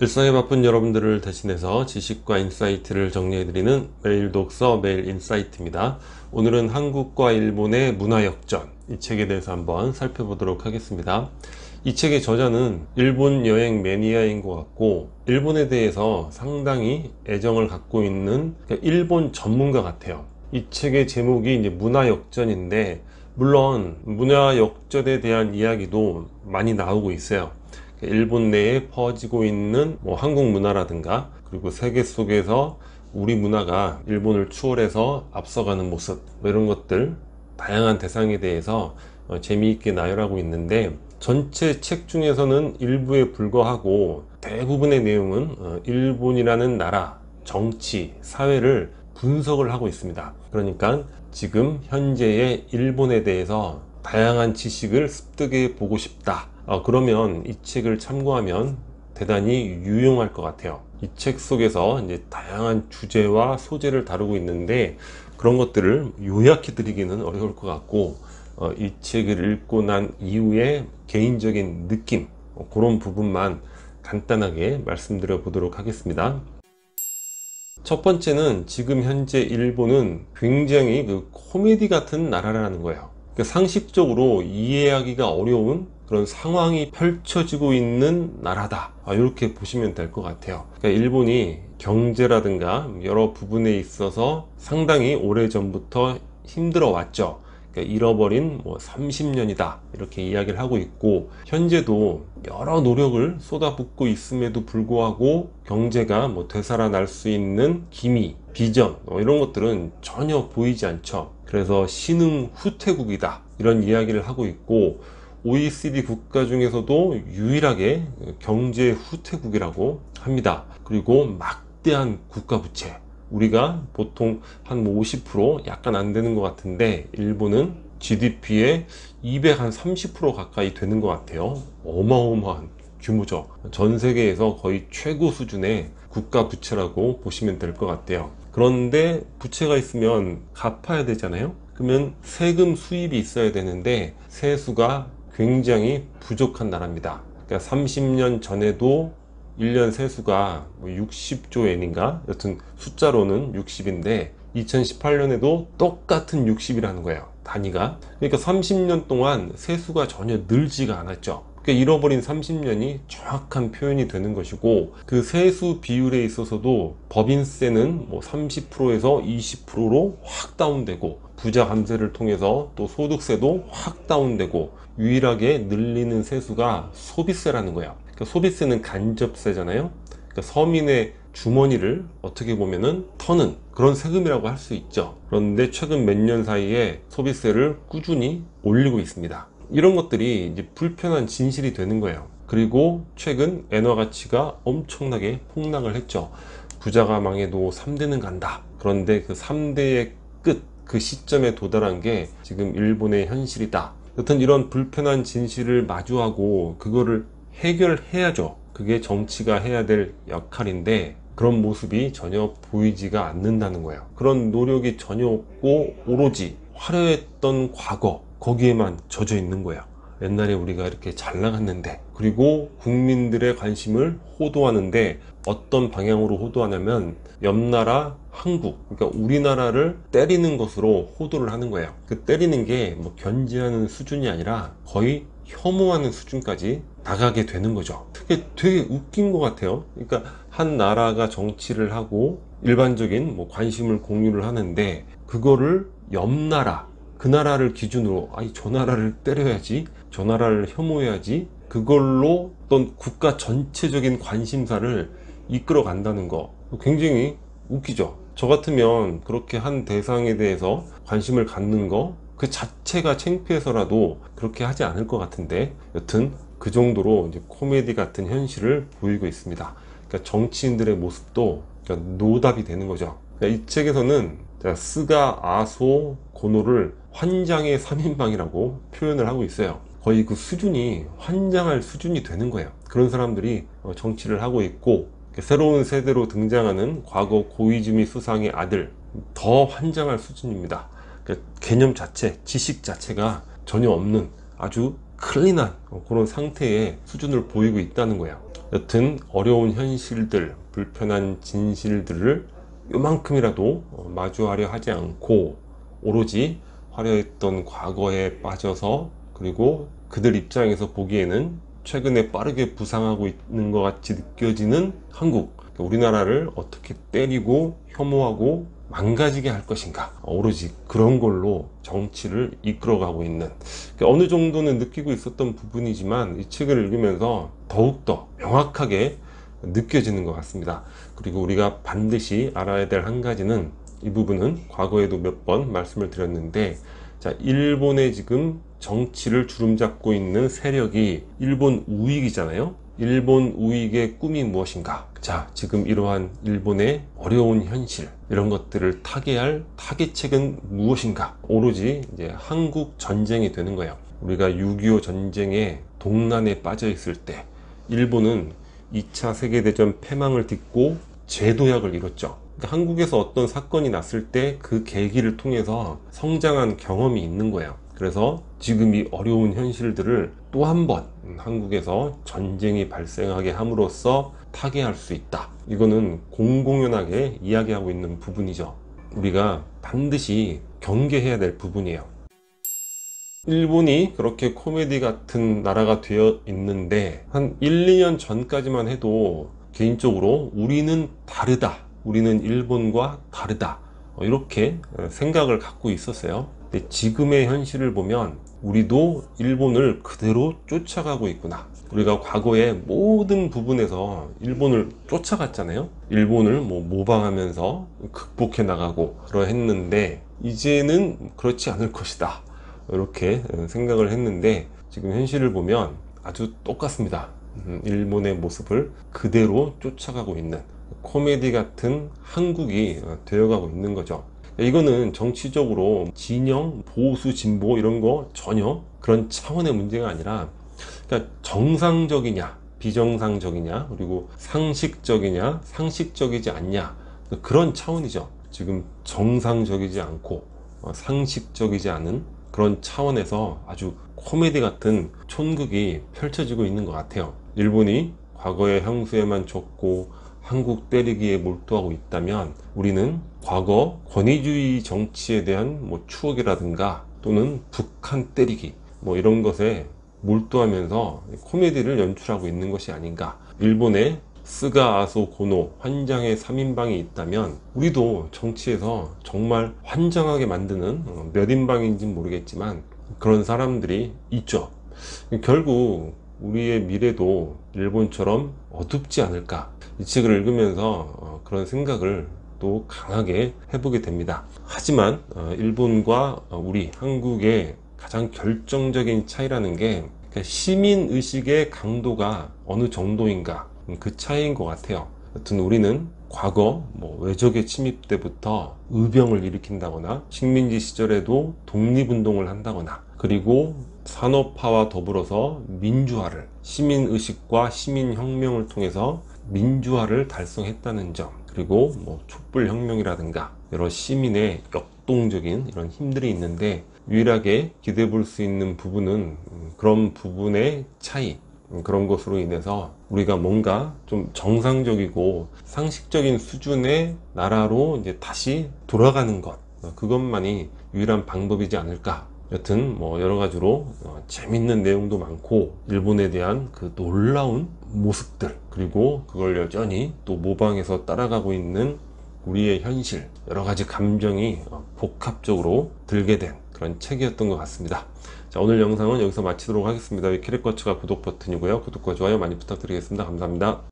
일상에 바쁜 여러분들을 대신해서 지식과 인사이트를 정리해드리는 매일 독서 매일 인사이트입니다. 오늘은 한국과 일본의 문화역전, 이 책에 대해서 한번 살펴보도록 하겠습니다. 이 책의 저자는 일본 여행 매니아인 것 같고 일본에 대해서 상당히 애정을 갖고 있는 일본 전문가 같아요. 이 책의 제목이 이제 문화역전인데, 물론 문화역전에 대한 이야기도 많이 나오고 있어요. 일본 내에 퍼지고 있는 한국 문화라든가, 그리고 세계 속에서 우리 문화가 일본을 추월해서 앞서가는 모습, 이런 것들 다양한 대상에 대해서 재미있게 나열하고 있는데, 전체 책 중에서는 일부에 불과하고 대부분의 내용은 일본이라는 나라, 정치, 사회를 분석을 하고 있습니다. 그러니까 지금 현재의 일본에 대해서 다양한 지식을 습득해 보고 싶다, 그러면 이 책을 참고하면 대단히 유용할 것 같아요. 이 책 속에서 이제 다양한 주제와 소재를 다루고 있는데, 그런 것들을 요약해 드리기는 어려울 것 같고, 이 책을 읽고 난 이후에 개인적인 느낌, 그런 부분만 간단하게 말씀드려 보도록 하겠습니다. 첫 번째는 지금 현재 일본은 굉장히 코미디 같은 나라라는 거예요. 상식적으로 이해하기가 어려운 그런 상황이 펼쳐지고 있는 나라다, 이렇게 보시면 될 것 같아요. 일본이 경제라든가 여러 부분에 있어서 상당히 오래전부터 힘들어 왔죠. 잃어버린 30년이다, 이렇게 이야기를 하고 있고, 현재도 여러 노력을 쏟아붓고 있음에도 불구하고 경제가 되살아날 수 있는 기미, 비전, 이런 것들은 전혀 보이지 않죠. 그래서 신흥 후퇴국이다, 이런 이야기를 하고 있고, OECD 국가 중에서도 유일하게 경제 후퇴국이라고 합니다. 그리고 막대한 국가 부채, 우리가 보통 한 50% 약간 안 되는 것 같은데, 일본은 GDP의 230% 가까이 되는 것 같아요. 어마어마한 규모죠. 전 세계에서 거의 최고 수준의 국가 부채라고 보시면 될 것 같아요. 그런데 부채가 있으면 갚아야 되잖아요. 그러면 세금 수입이 있어야 되는데 세수가 굉장히 부족한 나라입니다. 그러니까 30년 전에도 1년 세수가 60조 엔인가? 여튼 숫자로는 60인데 2018년에도 똑같은 60이라는 거예요, 단위가. 그러니까 30년 동안 세수가 전혀 늘지가 않았죠. 그러니까 잃어버린 30년이 정확한 표현이 되는 것이고, 그 세수 비율에 있어서도 법인세는 30%에서 20%로 확 다운되고, 부자 감세를 통해서 또 소득세도 확 다운되고, 유일하게 늘리는 세수가 소비세라는 거예요. 그러니까 소비세는 간접세잖아요. 그러니까 서민의 주머니를 어떻게 보면은 터는 그런 세금이라고 할 수 있죠. 그런데 최근 몇 년 사이에 소비세를 꾸준히 올리고 있습니다. 이런 것들이 이제 불편한 진실이 되는 거예요. 그리고 최근 엔화 가치가 엄청나게 폭락을 했죠. 부자가 망해도 3대는 간다. 그런데 그 3대의 끝, 그 시점에 도달한 게 지금 일본의 현실이다. 여튼 이런 불편한 진실을 마주하고 그거를 해결해야죠. 그게 정치가 해야 될 역할인데, 그런 모습이 전혀 보이지가 않는다는 거예요. 그런 노력이 전혀 없고 오로지 화려했던 과거, 거기에만 젖어 있는 거예요. 옛날에 우리가 이렇게 잘 나갔는데, 그리고 국민들의 관심을 호도하는데 어떤 방향으로 호도하냐면 옆나라 한국, 그러니까 우리나라를 때리는 것으로 호도를 하는 거예요. 그 때리는 게 견제하는 수준이 아니라 거의 혐오하는 수준까지 나가게 되는 거죠. 그게 되게 웃긴 것 같아요. 그러니까 한 나라가 정치를 하고 일반적인 관심을 공유를 하는데, 그거를 옆나라, 그 나라를 기준으로 저 나라를 때려야지, 저 나라를 혐오해야지, 그걸로 어떤 국가 전체적인 관심사를 이끌어 간다는 거 굉장히 웃기죠. 저 같으면 그렇게 한 대상에 대해서 관심을 갖는 거 그 자체가 창피해서라도 그렇게 하지 않을 것 같은데, 여튼 그 정도로 이제 코미디 같은 현실을 보이고 있습니다. 그러니까 정치인들의 모습도 노답이 되는 거죠. 그러니까 이 책에서는 스가, 아소, 고노를 환장의 3인방이라고 표현을 하고 있어요. 거의 그 수준이 환장할 수준이 되는 거예요. 그런 사람들이 정치를 하고 있고, 새로운 세대로 등장하는 과거 고이즈미 수상의 아들, 더 환장할 수준입니다. 개념 자체, 지식 자체가 전혀 없는 아주 클린한 그런 상태의 수준을 보이고 있다는 거예요. 여튼 어려운 현실들, 불편한 진실들을 요만큼이라도 마주하려 하지 않고 오로지 화려했던 과거에 빠져서, 그리고 그들 입장에서 보기에는 최근에 빠르게 부상하고 있는 것 같이 느껴지는 한국, 우리나라를 어떻게 때리고 혐오하고 망가지게 할 것인가, 오로지 그런 걸로 정치를 이끌어가고 있는, 어느 정도는 느끼고 있었던 부분이지만 이 책을 읽으면서 더욱더 명확하게 느껴지는 것 같습니다. 그리고 우리가 반드시 알아야 될 한 가지는, 이 부분은 과거에도 몇 번 말씀을 드렸는데, 자, 일본의 지금 정치를 주름잡고 있는 세력이 일본 우익이잖아요. 일본 우익의 꿈이 무엇인가? 자, 지금 이러한 일본의 어려운 현실, 이런 것들을 타개할 타개책은 무엇인가? 오로지 이제 한국 전쟁이 되는 거예요. 우리가 6.25 전쟁에 동란에 빠져 있을 때 일본은 2차 세계대전 패망을 딛고 재도약을 이뤘죠. 그러니까 한국에서 어떤 사건이 났을 때 그 계기를 통해서 성장한 경험이 있는 거예요. 그래서 지금 이 어려운 현실들을 또 한 번 한국에서 전쟁이 발생하게 함으로써 타개할 수 있다. 이거는 공공연하게 이야기하고 있는 부분이죠. 우리가 반드시 경계해야 될 부분이에요. 일본이 그렇게 코미디 같은 나라가 되어 있는데, 한 1, 2년 전까지만 해도 개인적으로 우리는 다르다, 우리는 일본과 다르다, 이렇게 생각을 갖고 있었어요. 근데 지금의 현실을 보면 우리도 일본을 그대로 쫓아가고 있구나. 우리가 과거에 모든 부분에서 일본을 쫓아갔잖아요. 일본을 모방하면서 극복해 나가고 그러했는데, 이제는 그렇지 않을 것이다, 이렇게 생각을 했는데, 지금 현실을 보면 아주 똑같습니다. 일본의 모습을 그대로 쫓아가고 있는 코미디 같은 한국이 되어가고 있는 거죠. 이거는 정치적으로 진영, 보수, 진보 이런 거 전혀 그런 차원의 문제가 아니라, 그러니까 정상적이냐 비정상적이냐, 그리고 상식적이냐 상식적이지 않냐, 그런 차원이죠. 지금 정상적이지 않고 상식적이지 않은 그런 차원에서 아주 코미디 같은 촌극이 펼쳐지고 있는 것 같아요. 일본이 과거의 향수에만 젖고 한국 때리기에 몰두하고 있다면, 우리는 과거 권위주의 정치에 대한 추억이라든가, 또는 북한 때리기 이런 것에 몰두하면서 코미디를 연출하고 있는 것이 아닌가. 일본의 스가, 아소, 고노 환장의 3인방이 있다면, 우리도 정치에서 정말 환장하게 만드는, 몇 인방인지는 모르겠지만 그런 사람들이 있죠. 결국 우리의 미래도 일본처럼 어둡지 않을까. 이 책을 읽으면서 그런 생각을 또 강하게 해보게 됩니다. 하지만 일본과 우리 한국의 가장 결정적인 차이라는 게, 시민의식의 강도가 어느 정도인가, 그 차이인 것 같아요. 여튼 우리는 과거 외적의 침입 때부터 의병을 일으킨다거나, 식민지 시절에도 독립운동을 한다거나, 그리고 산업화와 더불어서 민주화를, 시민의식과 시민혁명을 통해서 민주화를 달성했다는 점, 그리고 촛불혁명이라든가 여러 시민의 역동적인 이런 힘들이 있는데, 유일하게 기대해 볼 수 있는 부분은 그런 부분의 차이, 그런 것으로 인해서 우리가 뭔가 좀 정상적이고 상식적인 수준의 나라로 이제 다시 돌아가는 것, 그것만이 유일한 방법이지 않을까. 여튼 여러 가지로 재밌는 내용도 많고, 일본에 대한 그 놀라운 모습들, 그리고 그걸 여전히 또 모방해서 따라가고 있는 우리의 현실, 여러 가지 감정이 복합적으로 들게 된 그런 책이었던 것 같습니다. 자, 오늘 영상은 여기서 마치도록 하겠습니다. 캐릭터츠가 구독 버튼이고요. 구독과 좋아요 많이 부탁드리겠습니다. 감사합니다.